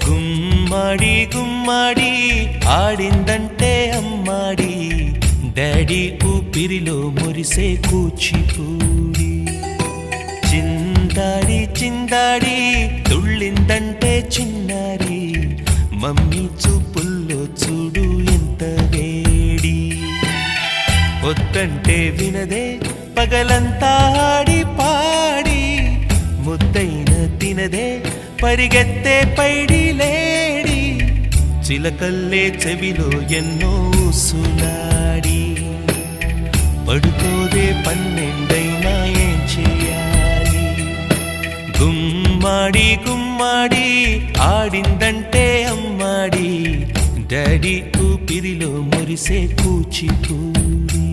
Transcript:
గుమ్మడి గుమ్మడి ఆడిందంటే అమ్మాడి daddy ఊపిరిలో మురిసే కూచిపూడి చిందాడి చిందాడి తుళ్ళిందంటే చిన్నారి మమ్మీ చూపుల్లో చూడు ఎంత వేడి వద్దంటే వినదే పగలంతా ఆడి పాడి ముద్దైన తినదే పరిగెత్తే పైడి లేడి చిలకల్లే చెవిలో ఎన్నో సులాడి పడుకోదే పన్నెండైనా ఏం చేయాలి గుమ్మాడి గుమ్మాడి ఆడిందంటే అమ్మాడి డాడీ ఊపిరిలో మురిసే కూచిపూడి